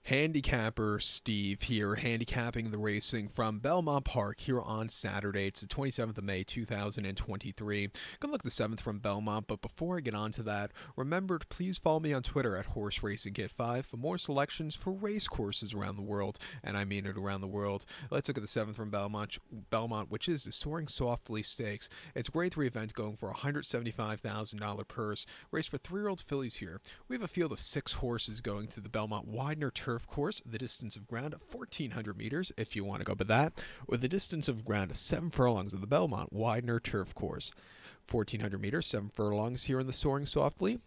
Handicapper Steve here, handicapping the racing from Belmont Park here on Saturday. It's the 27th of May, 2023. Gonna look the 7th from Belmont, but before I get on to that, remember to please follow me on Twitter at Horse Racing Kit 5 for more selections for race courses around the world, and I mean it around the world. Let's look at the 7th from Belmont, which is the Soaring Softly Stakes. It's a grade 3 event going for a $175,000 purse. Race for 3-year-old fillies here. We have a field of 6 horses going to the Belmont Widener Turf Course, the distance of ground of 1,400 meters, if you want to go by that, with the distance of ground of 7 furlongs of the Belmont Widener Turf Course. 1,400 meters, 7 furlongs here in the Soaring Softly.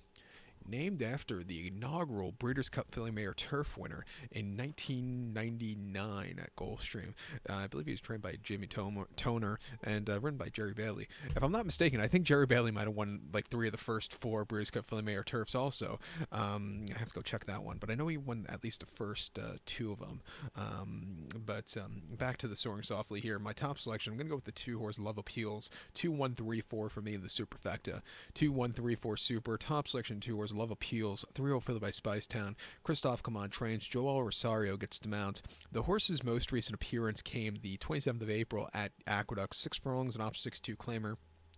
Named after the inaugural Breeders' Cup Filly Mare Turf winner in 1999 at Gulfstream. I believe he was trained by Jimmy Toner and ridden by Jerry Bailey. If I'm not mistaken, I think Jerry Bailey might have won like 3 of the first 4 Breeders' Cup Filly Mare Turfs also. I have to go check that one, but I know he won at least the first 2 of them. Back to the Soaring Softly here. My top selection, I'm going to go with the 2-horse Love Appeals. 2-1-3-4 for me in the superfecta. 2-1-3-4 super. Top selection 2-horse Love Appeals, 3-year-old filly by Spicetown. Christophe Command trains. Joel Rosario gets to mount. The horse's most recent appearance came the 27th of April at Aqueduct, 6 furlongs and off 6-2 claimer.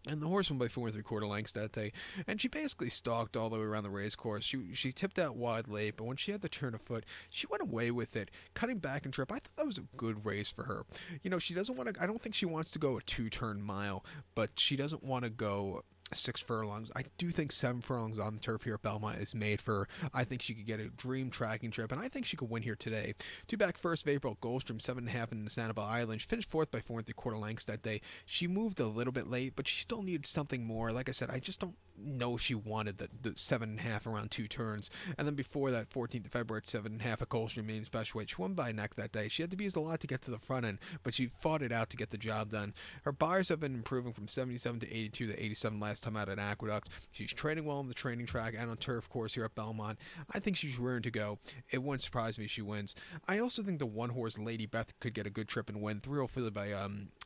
And the horse won by 4 3/4 lengths that day, and she basically stalked all the way around the race course. She tipped out wide late, but when she had the turn of foot, she went away with it, cutting back and trip. I thought that was a good race for her. You know, she doesn't want to. I don't think she wants to go a 2-turn mile, but she doesn't want to go 6 furlongs. I do think 7 furlongs on the turf here at Belmont is made for her. I think she could get a dream tracking trip, and I think she could win here today. 2 back 1st of April, Gulfstream, 7.5 in the Sanibel Island. She finished 4th by 4 3/4 lengths that day. She moved a little bit late, but she still needed something more. Like I said, I just don't know if she wanted the 7.5 around 2 turns. And then before that, 14th of February at 7.5 at Gulfstream, main special weight. She won by a neck that day. She had to be used a lot to get to the front end, but she fought it out to get the job done. Her buyers have been improving from 77 to 82 to 87 last time out at Aqueduct. She's training well on the training track and on turf course here at Belmont. I think she's rearing to go. It wouldn't surprise me if she wins. I also think the 1-horse Lady Beth could get a good trip and win. 3-year-old filly by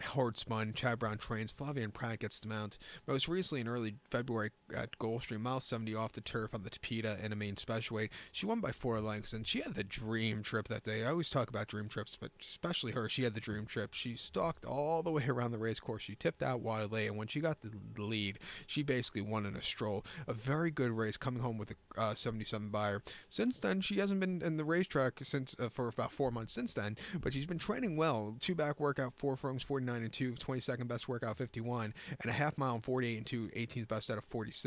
Howard Spun. Chad Brown trains. Flavian Pratt gets to mount. Most recently in early February at Gulfstream, mile 70 off the turf on the Tapeta in a main special weight. She won by 4 lengths, and she had the dream trip that day. I always talk about dream trips, but especially her, she had the dream trip. She stalked all the way around the race course. She tipped out wide late, and when she got the lead, she basically won in a stroll. A very good race, coming home with a 77 buyer. Since then, she hasn't been in the racetrack since for about 4 months since then, but she's been training well. 2 back workout, 4 furlongs, 49 and 2, 22nd best workout, 51, and a half mile, 48 and 2, 18th best out of 46.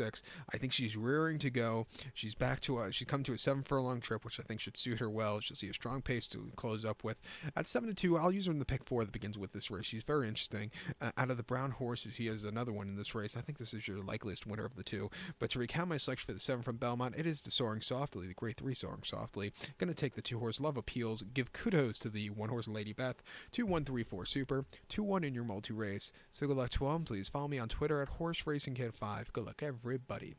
I think she's rearing to go. She's come to a 7 furlong trip, which I think should suit her well. She'll see a strong pace to close up with. At 7-2, I'll use her in the pick 4 that begins with this race. She's very interesting. Out of the brown horses, he has another one in this race. I think this is your likeliest winner of the 2. But to recount my selection for the 7 from Belmont, it is the Soaring Softly, the grade 3 Soaring Softly. Going to take the 2-horse Love Appeals. Give kudos to the 1-horse Lady Beth. 2-1-3-4 Super. 2-1 in your multi-race. So good luck to all. Please follow me on Twitter at Horse Racing Kid 5. Good luck, everybody.